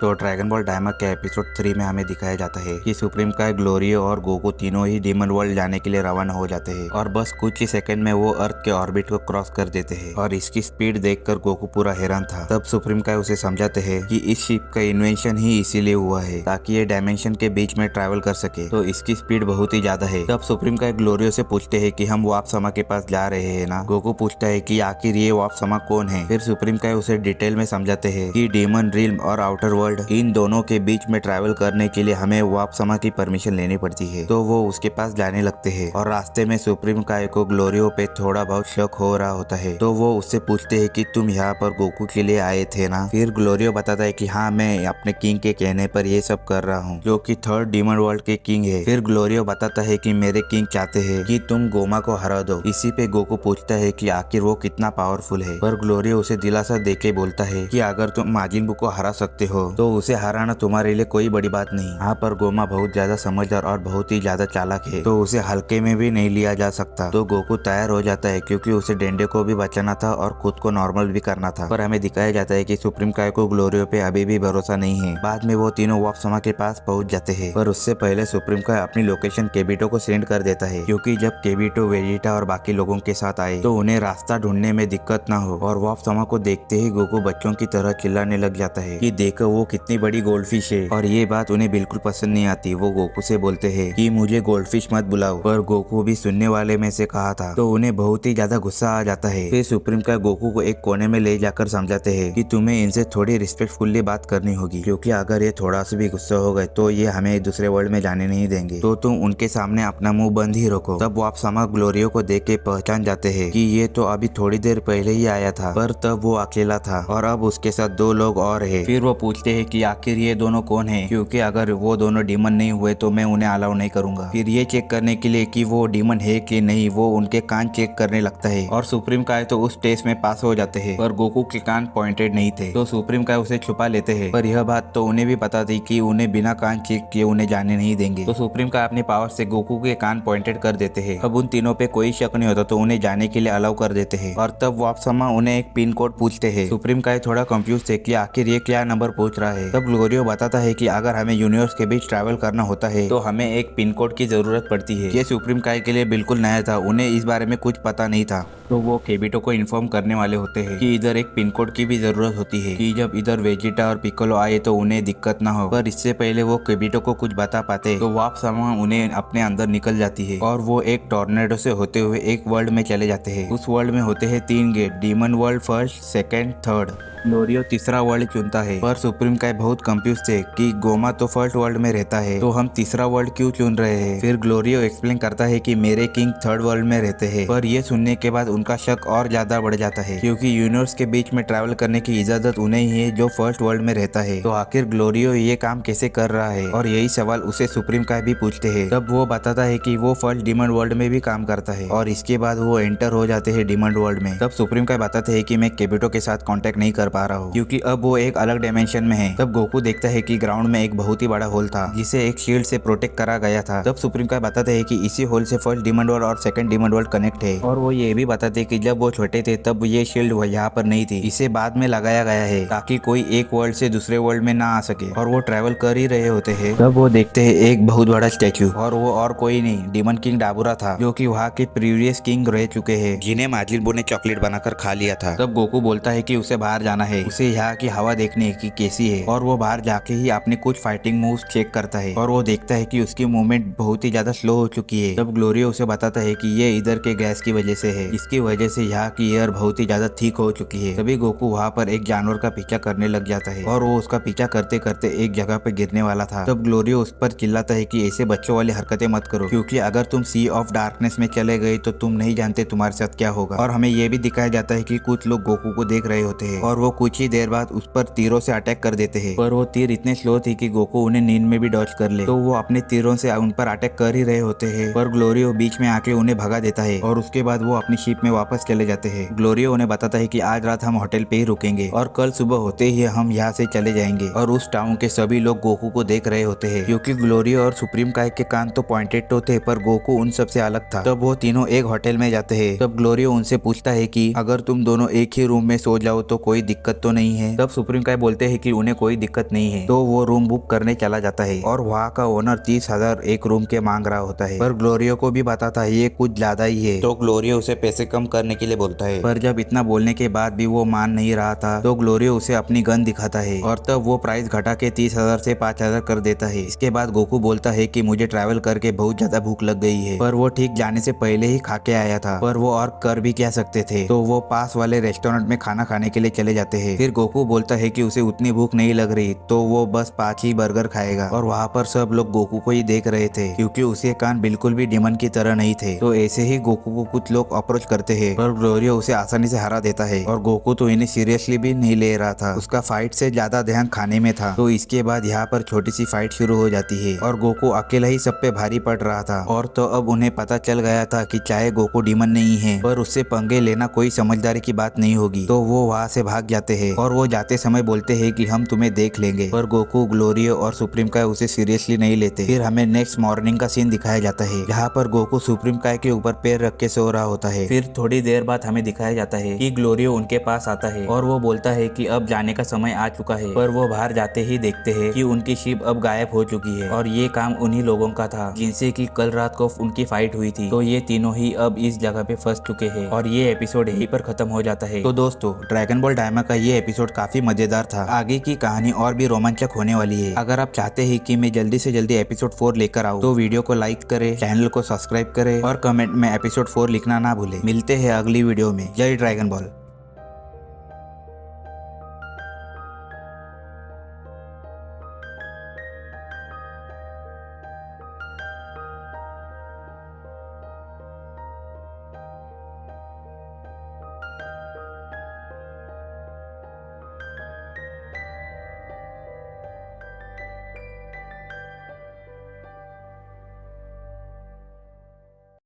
तो dragon ball Dayma के episode 3 में हमें दिखाया जाता है कि सुप्रीम काय, ग्लोरियो और गोकू तीनों ही डीमन वर्ल्ड जाने के लिए रवाना हो जाते हैं और बस कुछ ही सेकंड में वो अर्थ के ऑर्बिट को क्रॉस कर देते हैं। और इसकी स्पीड देखकर गोकू पूरा हैरान था। तब सुप्रीम काय उसे समझाते हैं कि इस शिप का इन्वेंशन ही इसीलिए हुआ है ताकि ये डायमेंशन के बीच में ट्रैवल कर सके, तो इसकी स्पीड बहुत ही ज्यादा है। तब सुप्रीम काय ग्लोरियो से पूछते हैं कि हम वाप समा के पास जा रहे हैं ना। गोकू पूछता है कि आखिर ये वाप समा कौन है। फिर सुप्रीम काय उसे डिटेल में समझाते हैं कि डीमन रिल्म और आउटर वर्ल्ड इन दोनों के बीच में ट्रैवल करने के लिए हमें वाप समा की परमिशन लेनी पड़ती है। तो वो उसके पास जाने लगते हैं और रास्ते में सुप्रीम काय को ग्लोरियो पे थोड़ा बहुत शक हो रहा होता है। तो वो उससे पूछते हैं कि तुम यहाँ पर गोकू के लिए आए थे ना। फिर ग्लोरियो बताता है कि हाँ, मैं अपने किंग के कहने पर ये सब कर रहा हूँ, जो कि थर्ड डीमन वर्ल्ड के किंग है। फिर ग्लोरियो बताता है कि मेरे किंग चाहते हैं कि तुम गोमा को हरा दो। इसी पे गोकू पूछता है कि आखिर वो कितना पावरफुल है, पर ग्लोरियो उसे दिलासा देके बोलता है कि अगर तुम माजिन बू को हरा सकते हो तो उसे हराना तुम्हारे लिए कोई बड़ी बात नहीं। यहाँ पर गोमा बहुत ज्यादा समझदार और बहुत ही ज्यादा चालाक है, तो उसे हल्के में भी नहीं लिया जा सकता। तो गोकू तैयार हो जाता है क्योंकि उसे डेंडे को भी बचाना था और खुद को नॉर्मल भी करना था। पर हमें दिखाया जाता है कि सुप्रीम काय को ग्लोरियो पे अभी भी भरोसा नहीं है। बाद में वो तीनों वाप समा के पास पहुंच जाते हैं, पर उससे पहले सुप्रीम काय अपनी लोकेशन केबिटो को सेंड कर देता है, क्योंकि जब केबिटो, वेजिटा और बाकी लोगों के साथ आए तो उन्हें रास्ता ढूंढने में दिक्कत न हो। और वाप समा को देखते ही गोकू बच्चों की तरह चिल्लाने लग जाता है कि देखो वो कितनी बड़ी गोल्डफिश है। और ये बात उन्हें बिल्कुल पसंद नहीं आती। वो गोकू से बोलते हैं कि मुझे गोल्डफिश मत बुलाओ, पर गोकू भी सुनने वाले में से कहा था, तो उन्हें बहुत ही ज्यादा गुस्सा आ जाता है। फिर सुप्रीम काय गोकू को एक कोने में ले जाकर समझाते हैं कि तुम्हें इनसे थोड़ी रिस्पेक्टफुली बात करनी होगी, क्योंकि अगर ये थोड़ा सा भी गुस्सा हो गए तो ये हमें दूसरे वर्ल्ड में जाने नहीं देंगे, तो तुम उनके सामने अपना मुंह बंद ही रखो। तब वाप समा ग्लोरियो को देख के पहचान जाते हैं कि ये तो अभी थोड़ी देर पहले ही आया था, पर तब वो अकेला था और अब उसके साथ दो लोग और है। फिर वो पूछते हैं कि आखिर ये दोनों कौन है, क्योंकि अगर वो दोनों डीमन नहीं हुए तो मैं उन्हें अलाउ नहीं करूंगा। फिर ये चेक करने के लिए कि वो डीमन है कि नहीं, वो उनके कान चेक करने लगता है और सुप्रीम काय तो उस टेस्ट में पास हो जाते हैं, पर गोकू के कान पॉइंटेड नहीं थे, तो सुप्रीम काय उसे छुपा लेते हैं। पर यह बात तो उन्हें भी पता थी कि उन्हें बिना कान चेक किए उन्हें जाने नहीं देंगे, तो सुप्रीम काय अपने पावर से गोकू के कान पॉइंटेड कर देते हैं। अब उन तीनों पे कोई शक नहीं होता, तो उन्हें जाने के लिए अलाउ कर देते हैं। और तब वाप समा उन्हें एक पिन कोड पूछते हैं। सुप्रीम काय थोड़ा कंफ्यूज थे कि आखिर ये क्या नंबर पूछ रहा है। तब ग्लोरियो बताता है कि अगर हमें यूनिवर्स के बीच ट्रैवल करना होता है तो हमें एक पिन कोड की जरूरत पड़ती है। ये सुप्रीम काय के लिए बिल्कुल नया था, उन्हें इस बारे में कुछ पता नहीं था। तो वो केबिटो को इन्फॉर्म करने वाले होते हैं कि इधर एक पिन कोड की भी जरूरत होती है कि जब इधर वेजिटा और पिकोलो आए तो उन्हें दिक्कत ना हो। पर इससे पहले वो केबिटो को कुछ बता पाते तो वाप समा उन्हें अपने अंदर निकल जाती है और वो एक टॉर्नेडो से होते हुए एक वर्ल्ड में चले जाते हैं। उस वर्ल्ड में होते हैं 3 gate, demon world first, second, third. ग्लोरियो तीसरा वर्ल्ड चुनता है, पर सुप्रीम काय बहुत कंफ्यूज थे कि गोमा तो फर्स्ट वर्ल्ड में रहता है, तो हम तीसरा वर्ल्ड क्यों चुन रहे हैं। फिर ग्लोरियो एक्सप्लेन करता है कि मेरे किंग थर्ड वर्ल्ड में रहते हैं, पर ये सुनने के बाद उनका शक और ज्यादा बढ़ जाता है, क्योंकि यूनिवर्स के बीच में ट्रैवल करने की इजाजत उन्हें ही है जो फर्स्ट वर्ल्ड में रहता है। तो आखिर ग्लोरियो ये काम कैसे कर रहा है, और यही सवाल उसे सुप्रीम काय भी पूछते हैं। तब वो बताता है कि वो फर्स्ट डीमन वर्ल्ड में भी काम करता है और इसके बाद वो एंटर हो जाते हैं डीमन वर्ल्ड में। तब सुप्रीम काय बताते हैं कि मैं केबिटो के साथ कांटेक्ट नहीं कर पा रहा हूँ, क्योंकि अब वो एक अलग डायमेंशन में है। तब गोकू देखता है कि ग्राउंड में एक बहुत ही बड़ा होल था जिसे एक शील्ड से प्रोटेक्ट करा गया था। तब सुप्रीम काय बताते हैं कि इसी होल से फर्स्ट डीमन वर्ल्ड और सेकंड डीमन वर्ल्ड कनेक्ट है, और वो ये भी बताते हैं कि जब वो छोटे थे तब ये शील्ड यहाँ पर नहीं थी, इसे बाद में लगाया गया है ताकि कोई एक वर्ल्ड से दूसरे वर्ल्ड में ना आ सके। और वो ट्रेवल कर ही रहे होते हैं तब वो देखते हैं एक बहुत बड़ा स्टैचू, और वो और कोई नहीं डीमन किंग डाबुरा था, जो कि वहाँ के प्रीवियस किंग रह चुके हैं, जिन्हें माजिन बू ने चॉकलेट बनाकर खा लिया था। तब गोकू बोलता है कि उसे बाहर जाना है, उसे यहाँ की हवा देखने की कैसी है, और वो बाहर जाके ही अपने कुछ फाइटिंग मूव्स चेक करता है, और वो देखता है कि उसकी मूवमेंट बहुत ही ज्यादा स्लो हो चुकी है। तब ग्लोरियो उसे बताता है कि ये इधर के गैस की वजह से है, इसकी वजह से यहाँ की एयर बहुत ही ज्यादा थिक हो चुकी है। तभी गोकू वहाँ पर एक जानवर का पीछा करने लग जाता है, और वो उसका पीछा करते करते एक जगह पे गिरने वाला था। तब ग्लोरियो उस पर चिल्लाता है कि ऐसे बच्चों वाली हरकतें मत करो, क्योंकि अगर तुम सी ऑफ डार्कनेस में चले गए तो तुम नहीं जानते तुम्हारे साथ क्या होगा। और हमें ये भी दिखाया जाता है कि कुछ लोग गोकू को देख रहे होते हैं, और वो कुछ ही देर बाद उस पर तीरों से अटैक कर देते हैं, पर वो तीर इतने स्लो थे कि गोकू उन्हें नींद में भी डॉज कर ले, तो वो अपने तीरों से उन पर अटैक कर ही रहे होते हैं, पर ग्लोरियो बीच में आके उन्हें भगा देता है, और उसके बाद वो अपनी शिप में वापस चले जाते हैं। ग्लोरियो उन्हें बताता है कि आज रात हम होटल पे ही रुकेंगे और कल सुबह होते ही हम यहाँ से चले जाएंगे। और उस टाउन के सभी लोग गोकू को देख रहे होते हैं, क्योंकि ग्लोरियो और सुप्रीम काय के कान तो पॉइंटेड तो थे, पर गोकू उन सबसे अलग था। तब वो तीनों एक होटल में जाते हैं। तब ग्लोरियो उनसे पूछता है कि अगर तुम दोनों एक ही रूम में सो जाओ तो कोई दिक्कत तो नहीं है। तब सुप्रीम काय बोलते हैं कि उन्हें कोई दिक्कत नहीं है। तो वो रूम बुक करने चला जाता है और वहाँ का ओनर 30,000 एक रूम के मांग रहा होता है, पर ग्लोरियो को भी बताता है ये कुछ ज्यादा ही है। तो ग्लोरियो उसे पैसे कम करने के लिए बोलता है, पर जब इतना बोलने के बाद भी वो मान नहीं रहा था तो ग्लोरियो उसे अपनी गन दिखाता है और तब वो प्राइस घटा के 30,000 से 5,000 कर देता है। इसके बाद गोकू बोलता है कि मुझे ट्रैवल करके बहुत ज्यादा भूख लग गई है, पर वो ठीक जाने से पहले ही खा के आया था, पर वो और कर भी क्या सकते थे। तो वो पास वाले रेस्टोरेंट में खाना खाने के लिए चले जाते हैं। फिर गोकू बोलता है कि उसे उतनी भूख नहीं लग रही, तो वो बस 5 ही बर्गर खाएगा। और वहाँ पर सब लोग गोकू को ही देख रहे थे क्योंकि उसके कान बिल्कुल भी डिमन की तरह नहीं थे। तो ऐसे ही गोकू को कुछ लोग अप्रोच करते हैं, पर ग्लोरियो उसे आसानी से हरा देता है और गोकू तो इन्हें सीरियसली भी नहीं ले रहा था, उसका फाइट से ज्यादा ध्यान खाने में था। तो इसके बाद यहाँ पर छोटी सी फाइट शुरू हो जाती है और गोकू अकेला ही सब पे भारी पड़ रहा था। और तो अब उन्हें पता चल गया था कि चाहे गोकू डिमन नहीं है, पर उससे पंगे लेना कोई समझदारी की बात नहीं होगी। तो वो वहाँ से भाग जाते हैं और वो जाते समय बोलते हैं कि हम तुम्हें देख लेंगे, पर गोकू, ग्लोरियो और सुप्रीम काय उसे सीरियसली नहीं लेते। फिर हमें नेक्स्ट मॉर्निंग का सीन दिखाया जाता है जहाँ पर गोकू सुप्रीम काय के ऊपर पैर रख के सो रहा होता है। फिर थोड़ी देर बाद हमें दिखाया जाता है कि ग्लोरियो उनके पास आता है और वो बोलता है कि अब जाने का समय आ चुका है, पर वो बाहर जाते ही देखते हैं कि उनकी शिप अब गायब हो चुकी है और ये काम उन्हीं लोगों का था जिनसे कि कल रात को उनकी फाइट हुई थी। तो ये तीनों ही अब इस जगह पे फंस चुके हैं और ये एपिसोड यहीं पर खत्म हो जाता है। तो दोस्तों, ड्रैगन बॉल डायमा का ये एपिसोड काफी मजेदार था। आगे की कहानी और भी रोमांचक होने वाली है। अगर आप चाहते हैं कि मैं जल्दी से जल्दी एपिसोड 4 लेकर आऊँ तो वीडियो को लाइक करें, चैनल को सब्सक्राइब करें और कमेंट में एपिसोड 4 लिखना ना भूलें। मिलते हैं अगली वीडियो में। जय ड्रैगन बॉल।